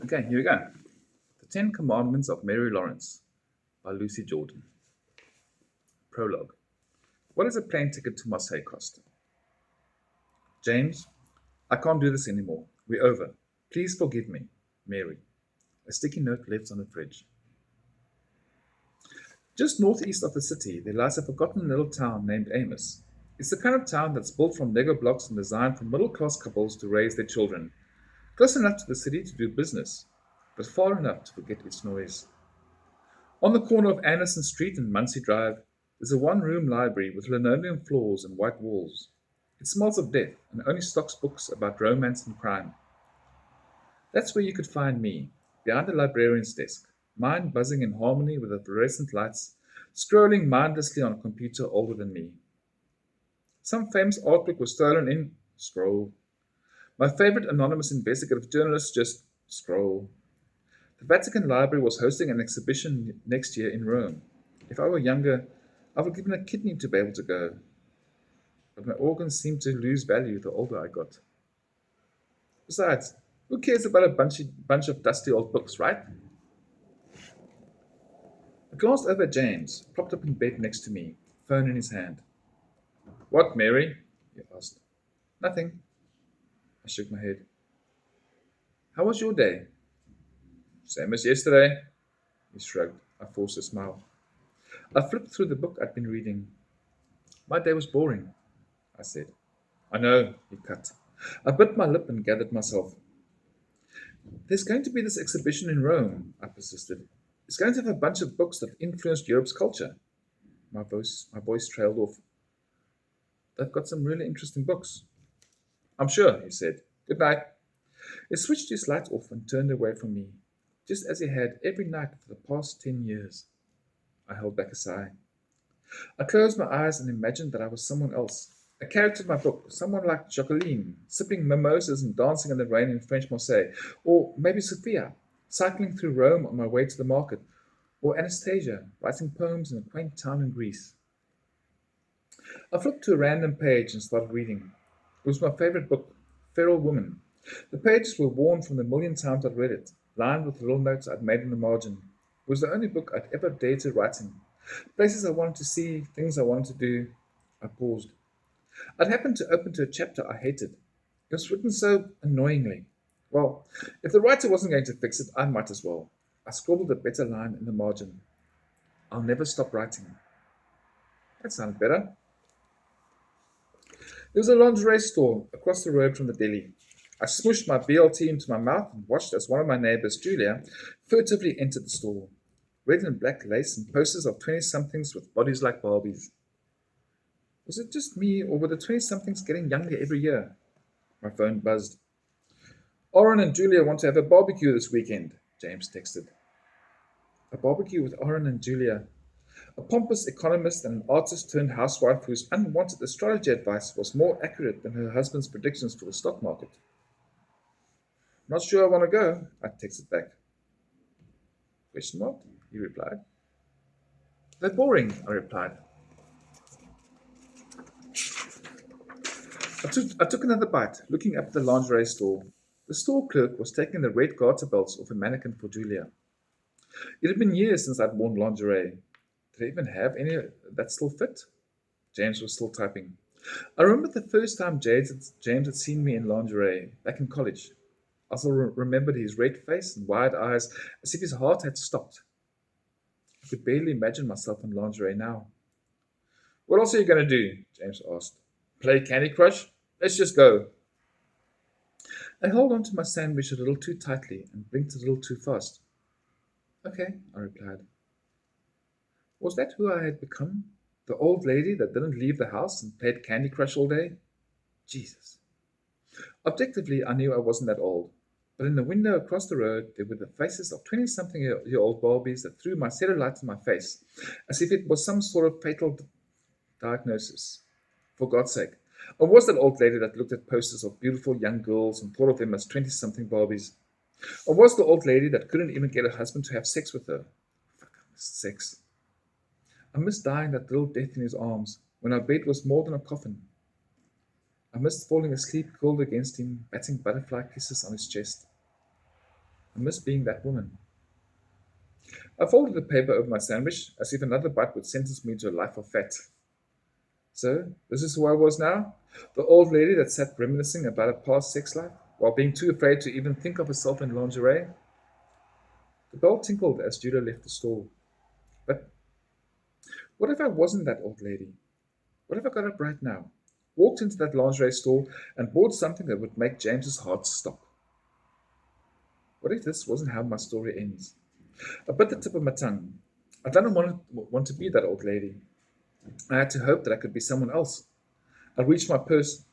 Okay, here we go. The Ten Commandments of Mary Lawrence by Lucy Jordan. Prologue. What does a plane ticket to Marseille cost? James, I can't do this anymore. We're over. Please forgive me. Mary. A sticky note left on the fridge. Just northeast of the city, there lies a forgotten little town named Amos. It's the kind of town that's built from Lego blocks and designed for middle class couples to raise their children. Close enough to the city to do business, but far enough to forget its noise. On the corner of Anderson Street and Muncie Drive is a one-room library with linoleum floors and white walls. It smells of death and only stocks books about romance and crime. That's where you could find me, behind the librarian's desk, mind buzzing in harmony with the fluorescent lights, scrolling mindlessly on a computer older than me. Some famous artwork was stolen in scroll. My favorite anonymous investigative journalist just scroll. The Vatican Library was hosting an exhibition next year in Rome. If I were younger, I would have given a kidney to be able to go. But my organs seemed to lose value the older I got. Besides, who cares about a bunch of dusty old books, right? I glanced over at James, propped up in bed next to me, phone in his hand. What, Mary? He asked. Nothing. I shook my head. How was your day? Same as yesterday. He shrugged. I forced a smile. I flipped through the book I'd been reading. My day was boring, I said. I know, he cut. I bit my lip and gathered myself. There's going to be this exhibition in Rome, I persisted. It's going to have a bunch of books that influenced Europe's culture. My voice trailed off. They've got some really interesting books. I'm sure, he said. Good night. He switched his light off and turned away from me, just as he had every night for the past 10 years. I held back a sigh. I closed my eyes and imagined that I was someone else, a character in my book, someone like Jacqueline, sipping mimosas and dancing in the rain in French Marseille, or maybe Sophia, cycling through Rome on my way to the market, or Anastasia, writing poems in a quaint town in Greece. I flipped to a random page and started reading. It was my favorite book, Feral Woman. The pages were worn from the million times I'd read it, lined with little notes I'd made in the margin. It was the only book I'd ever dared to write in. Places I wanted to see, things I wanted to do. I paused. I'd happened to open to a chapter I hated. It was written so annoyingly. Well, if the writer wasn't going to fix it, I might as well. I scribbled a better line in the margin. I'll never stop writing. That sounded better. There was a lingerie store across the road from the deli. I smushed my BLT into my mouth and watched as one of my neighbors, Julia, furtively entered the store. Red and black lace and posters of 20-somethings with bodies like Barbies. Was it just me, or were the 20-somethings getting younger every year? My phone buzzed. Oren and Julia want to have a barbecue this weekend, James texted. A barbecue with Oren and Julia. A pompous economist and an artist turned housewife whose unwanted astrology advice was more accurate than her husband's predictions for the stock market. Not sure I want to go, I texted back. Question mark? He replied. They're boring, I replied. I took another bite, looking up at the lingerie store. The store clerk was taking the red garter belts off a mannequin for Julia. It had been years since I'd worn lingerie. Did I even have any that still fit? James was still typing. I remember the first time James had seen me in lingerie, back in college. I still remembered his red face and wide eyes, as if his heart had stopped. I could barely imagine myself in lingerie now. What else are you going to do? James asked. Play Candy Crush? Let's just go. I held on to my sandwich a little too tightly and blinked a little too fast. Okay, I replied. Was that who I had become? The old lady that didn't leave the house and played Candy Crush all day? Jesus. Objectively, I knew I wasn't that old. But in the window across the road, there were the faces of 20-something-year-old Barbies that threw my cellulite in my face, as if it was some sort of fatal diagnosis. For God's sake. Or was that old lady that looked at posters of beautiful young girls and thought of them as 20-something Barbies? Or was the old lady that couldn't even get a husband to have sex with her? Fuck, I missed sex. I missed dying that little death in his arms, when our bed was more than a coffin. I missed falling asleep curled against him, batting butterfly kisses on his chest. I miss being that woman. I folded the paper over my sandwich as if another bite would sentence me to a life of fat. So, this is who I was now? The old lady that sat reminiscing about her past sex life, while being too afraid to even think of herself in lingerie? The bell tinkled as Judah left the store. But what if I wasn't that old lady? What if I got up right now, walked into that lingerie store, and bought something that would make James's heart stop? What if this wasn't how my story ends? I bit the tip of my tongue. I didn't want to be that old lady. I had to hope that I could be someone else. I reached my purse.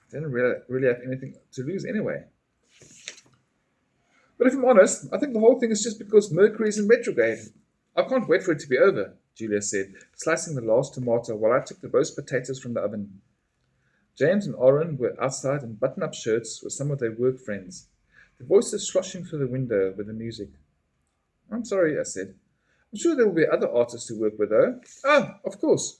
I didn't really have anything to lose anyway. But if I'm honest, I think the whole thing is just because Mercury is in retrograde. I can't wait for it to be over, Julia said, slicing the last tomato while I took the roast potatoes from the oven. James and Oren were outside in button-up shirts with some of their work friends, their voices sloshing through the window with the music. I'm sorry, I said. I'm sure there will be other artists to work with, though. Ah, of course.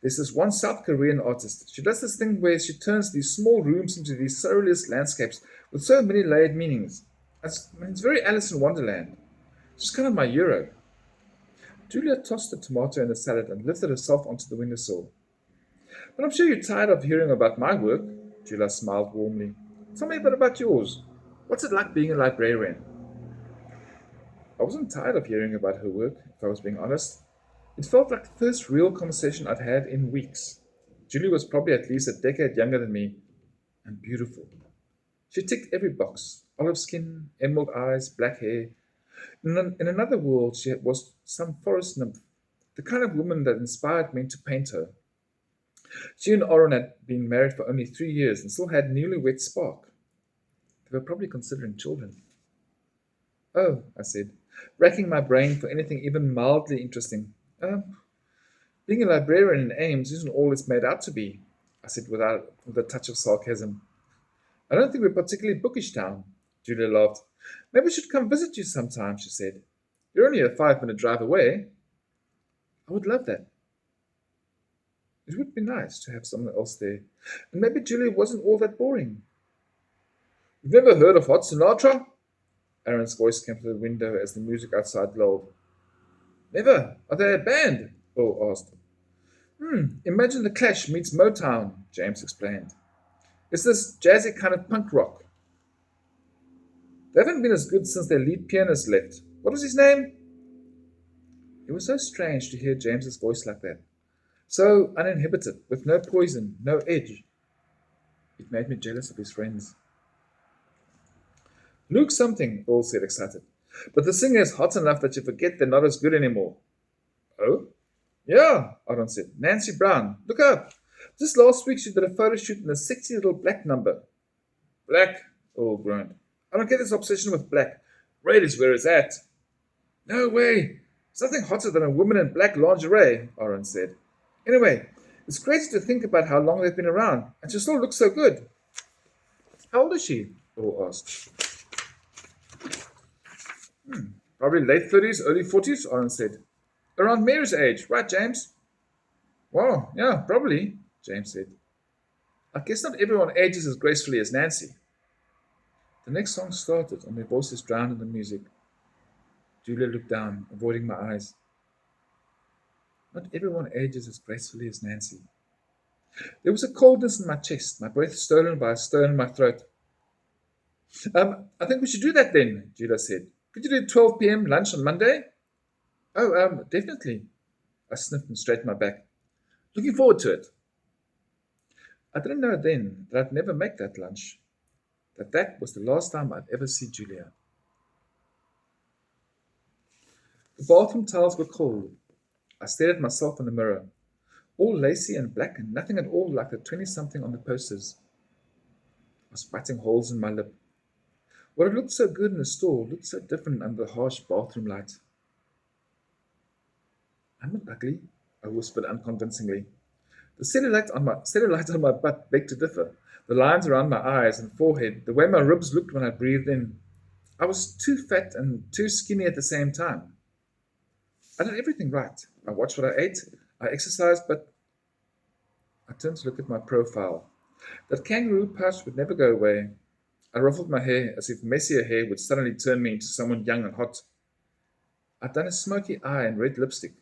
There's this one South Korean artist. She does this thing where she turns these small rooms into these surrealist landscapes with so many layered meanings. It's very Alice in Wonderland. She's kind of my hero. Julia tossed the tomato in the salad and lifted herself onto the windowsill. But I'm sure you're tired of hearing about my work. Julia smiled warmly. Tell me a bit about yours. What's it like being a librarian? I wasn't tired of hearing about her work, if I was being honest. It felt like the first real conversation I'd had in weeks. Julie was probably at least a decade younger than me, and beautiful. She ticked every box: olive skin, emerald eyes, black hair. In another world, she was some forest nymph, the kind of woman that inspired me to paint her. She and Oren had been married for only 3 years and still had newlywed spark. They were probably considering children. Oh, I said, racking my brain for anything even mildly interesting. Being a librarian in Ames isn't all it's made out to be, I said with a touch of sarcasm. I don't think we're particularly bookish town, Julia laughed. Maybe we should come visit you sometime, she said. You're only a 5-minute drive away. I would love that. It would be nice to have someone else there. And maybe Julia wasn't all that boring. You've never heard of Hot Sinatra? Aaron's voice came through the window as the music outside lulled. Never. Are they a band? Bill asked. Imagine the Clash meets Motown, James explained. It's this jazzy kind of punk rock. They haven't been as good since their lead pianist left. What was his name? It was so strange to hear James's voice like that. So uninhibited, with no poison, no edge. It made me jealous of his friends. Luke something, Bill said excited. But the singer is hot enough that you forget they're not as good anymore. Oh? Yeah, Aaron said. Nancy Brown. Look up. Just last week she did a photo shoot in a sexy little black number. Black? Earl groaned. I don't get this obsession with black. Red is where it's at. No way. There's nothing hotter than a woman in black lingerie, Aaron said. Anyway, it's crazy to think about how long they've been around, and she still looks so good. How old is she? Earl asked. Probably late 30s, early 40s, Aaron said. Around Mary's age, right, James? Well, yeah, probably, James said. I guess not everyone ages as gracefully as Nancy. The next song started, and their voices drowned in the music. Julia looked down, avoiding my eyes. Not everyone ages as gracefully as Nancy. There was a coldness in my chest, my breath stolen by a stone in my throat. I think we should do that then, Julia said. Could you do 12 p.m. lunch on Monday? Oh, definitely. I sniffed and straightened my back. Looking forward to it. I didn't know then that I'd never make that lunch, that was the last time I'd ever see Julia. The bathroom tiles were cold. I stared at myself in the mirror, all lacy and black and nothing at all like the 20-something on the posters. I was biting holes in my lip. What had looked so good in the store looked so different under the harsh bathroom light. I'm not ugly, I whispered unconvincingly. The cellulite on my butt begged to differ. The lines around my eyes and forehead, the way my ribs looked when I breathed in. I was too fat and too skinny at the same time. I did everything right. I watched what I ate, I exercised, but I turned to look at my profile. That kangaroo pouch would never go away. I ruffled my hair as if messier hair would suddenly turn me into someone young and hot. I'd done a smoky eye and red lipstick,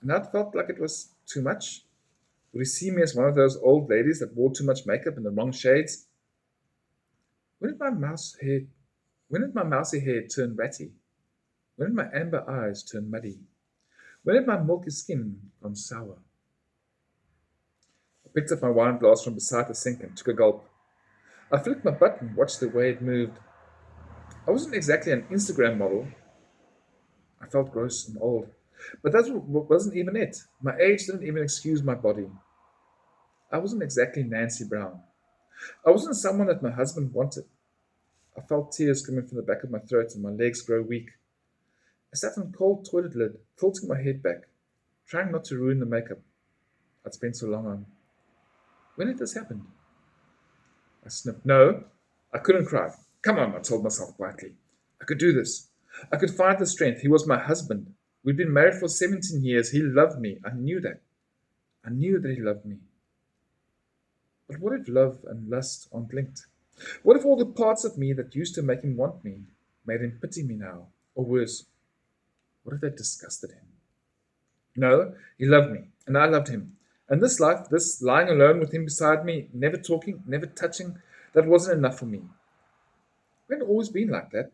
and that felt like it was too much. Would he see me as one of those old ladies that wore too much makeup in the wrong shades? When did my mouse hair when did my mousy hair turn ratty? When did my amber eyes turn muddy? When did my milky skin gone sour? I picked up my wine glass from beside the sink and took a gulp. I flicked my button, watched the way it moved. I wasn't exactly an Instagram model. I felt gross and old. But that wasn't even it. My age didn't even excuse my body. I wasn't exactly Nancy Brown. I wasn't someone that my husband wanted. I felt tears coming from the back of my throat and my legs grow weak. I sat on a cold toilet lid, tilting my head back, trying not to ruin the makeup I'd spent so long on. When did this happen? I sniffed. No, I couldn't cry. Come on, I told myself quietly. I could do this. I could find the strength. He was my husband. We'd been married for 17 years. He loved me. I knew that. I knew that he loved me. But what if love and lust aren't linked? What if all the parts of me that used to make him want me made him pity me now? Or worse, what if they disgusted him? No, he loved me, and I loved him. And this life, this lying alone with him beside me, never talking, never touching, that wasn't enough for me. We hadn't always been like that.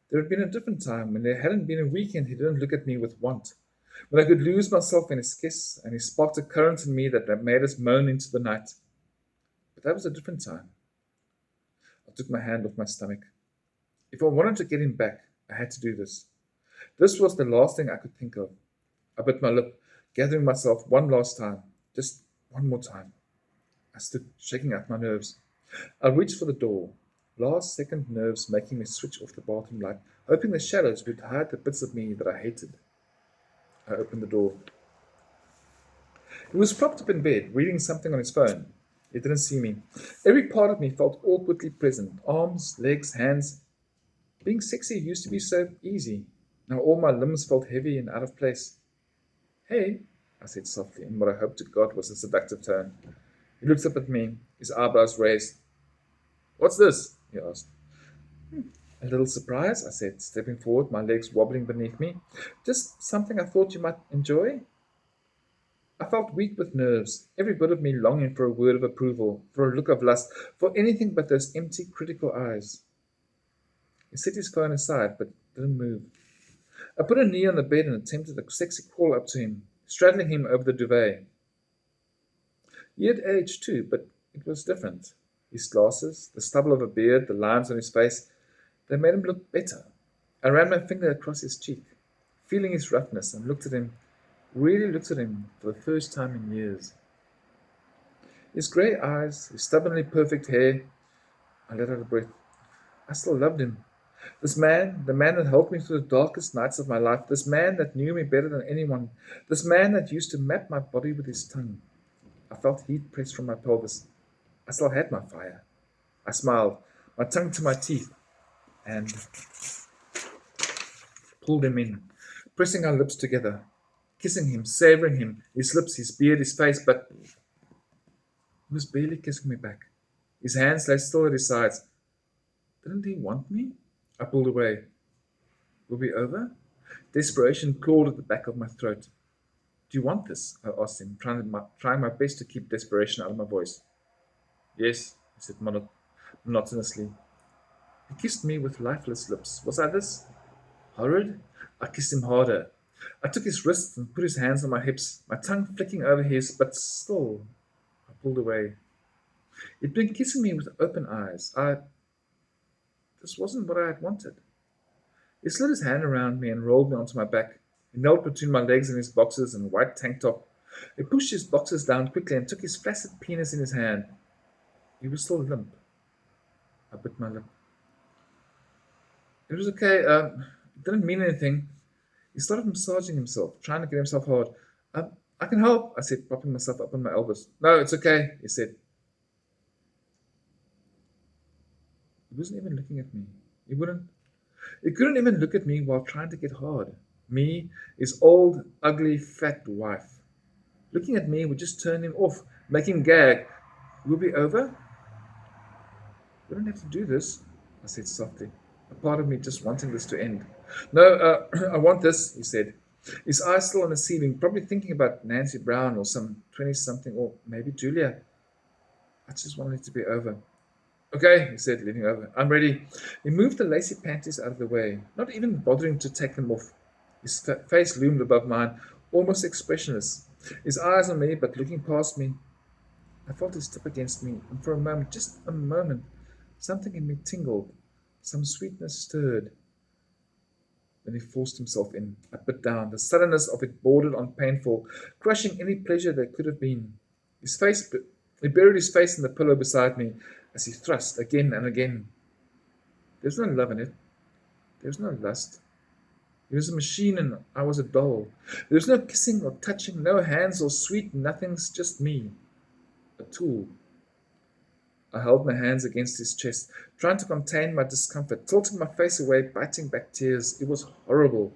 There had been a different time when there hadn't been a weekend he didn't look at me with want, when I could lose myself in his kiss, and he sparked a current in me that made us moan into the night. But that was a different time. I took my hand off my stomach. If I wanted to get him back, I had to do this. This was the last thing I could think of. I bit my lip, gathering myself one last time. Just one more time. I stood, shaking out my nerves. I reached for the door, last second nerves making me switch off the bathroom light, hoping the shadows would hide the bits of me that I hated. I opened the door. He was propped up in bed, reading something on his phone. He didn't see me. Every part of me felt awkwardly present. Arms, legs, hands. Being sexy used to be so easy. Now all my limbs felt heavy and out of place. Hey, I said softly, in what I hoped to God was a seductive tone. He looked up at me, his eyebrows raised. What's this? He asked. A little surprise, I said, stepping forward, my legs wobbling beneath me. Just something I thought you might enjoy. I felt weak with nerves, every bit of me longing for a word of approval, for a look of lust, for anything but those empty, critical eyes. He set his phone aside, but didn't move. I put a knee on the bed and attempted a sexy crawl up to him, straddling him over the duvet. He had aged too, but it was different. His glasses, the stubble of a beard, the lines on his face, they made him look better. I ran my finger across his cheek, feeling his roughness, and looked at him, really looked at him for the first time in years. His grey eyes, his stubbornly perfect hair. I let out a breath. I still loved him. This man, the man that helped me through the darkest nights of my life, this man that knew me better than anyone, this man that used to map my body with his tongue. I felt heat press from my pelvis. I still had my fire. I smiled, my tongue to my teeth, and pulled him in, pressing our lips together, kissing him, savoring him, his lips, his beard, his face, but he was barely kissing me back. His hands lay still at his sides. Didn't he want me? I pulled away. Were we over? Desperation clawed at the back of my throat. Do you want this? I asked him, trying my best to keep desperation out of my voice. Yes, he said monotonously. He kissed me with lifeless lips. Was I this? Horrid? I kissed him harder. I took his wrists and put his hands on my hips, my tongue flicking over his, but still I pulled away. He'd been kissing me with open eyes. This wasn't what I had wanted. He slid his hand around me and rolled me onto my back. He knelt between my legs in his boxers and white tank top. He pushed his boxers down quickly and took his flaccid penis in his hand. He was still limp. I bit my lip. It was okay. It didn't mean anything. He started massaging himself, trying to get himself hard. I can help, I said, propping myself up on my elbows. No, it's okay, he said. He wasn't even looking at me. He couldn't even look at me while trying to get hard. Me, his old, ugly, fat wife. Looking at me would just turn him off, make him gag. We'll be over? We don't have to do this, I said softly, a part of me just wanting this to end. No, I want this, he said, his eyes still on the ceiling, probably thinking about Nancy Brown or some 20-something, or maybe Julia. I just wanted it to be over. Okay, he said, leaning over. I'm ready. He moved the lacy panties out of the way, not even bothering to take them off. His face loomed above mine, almost expressionless. His eyes on me, but looking past me. I felt his tip against me, and for a moment, just a moment, something in me tingled. Some sweetness stirred. Then he forced himself in. I bit down. The suddenness of it bordered on painful, crushing any pleasure there could have been. He buried his face in the pillow beside me as he thrust again and again. There was no love in it. There was no lust. He was a machine and I was a doll. There was no kissing or touching, no hands or sweet nothings, just me. A tool. I held my hands against his chest, trying to contain my discomfort, tilting my face away, biting back tears. It was horrible.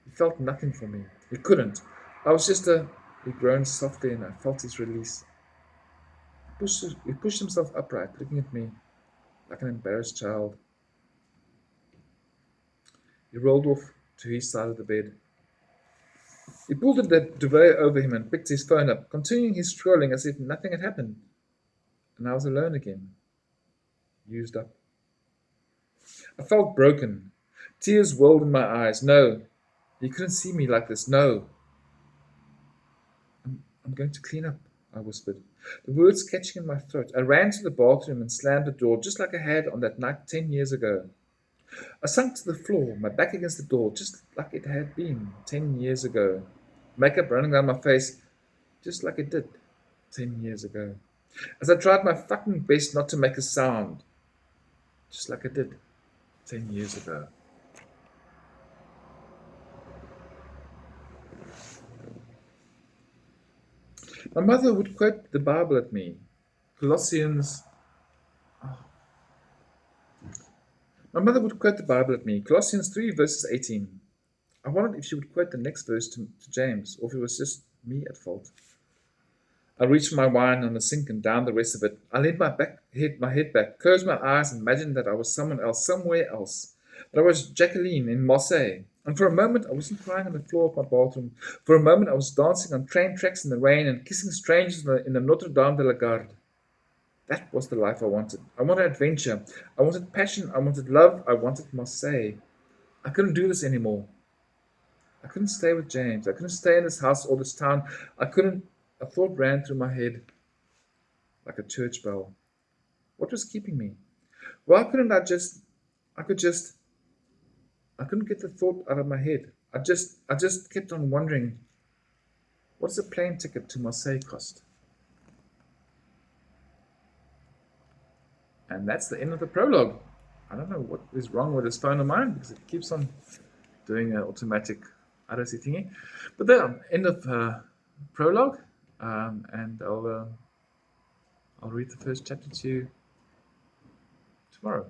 He felt nothing for me. He couldn't. I was just a... He groaned softly and I felt his release. He pushed himself upright, looking at me like an embarrassed child. He rolled off to his side of the bed. He pulled the duvet over him and picked his phone up, continuing his scrolling as if nothing had happened. And I was alone again. Used up. I felt broken. Tears welled in my eyes. No, he couldn't see me like this. No. I'm going to clean up, I whispered, the words catching in my throat. I ran to the bathroom and slammed the door just like I had on that night 10 years ago. I sunk to the floor, my back against the door, just like it had been 10 years ago. Makeup running down my face, just like it did 10 years ago. As I tried my fucking best not to make a sound, just like I did 10 years ago. My mother would quote the Bible at me. Colossians. My mother would quote the Bible at me. Colossians 3 verses 18. I wondered if she would quote the next verse to James, or if it was just me at fault. I reached for my wine on the sink and down the rest of it. I leaned my head back, closed my eyes, and imagined that I was someone else, somewhere else. That I was Jacqueline in Marseille. And for a moment, I wasn't crying on the floor of my bathroom. For a moment, I was dancing on train tracks in the rain and kissing strangers in the Notre Dame de la Garde. That was the life I wanted. I wanted adventure. I wanted passion. I wanted love. I wanted Marseille. I couldn't do this anymore. I couldn't stay with James. I couldn't stay in this house or this town. I couldn't. A thought ran through my head like a church bell. What was keeping me? Why couldn't I couldn't get the thought out of my head. I just kept on wondering, what does a plane ticket to Marseille cost? And that's the end of the prologue. I don't know what is wrong with this phone of mine because it keeps on doing an automatic RSC thingy. But there, end of prologue. And I'll read the first chapter to you tomorrow.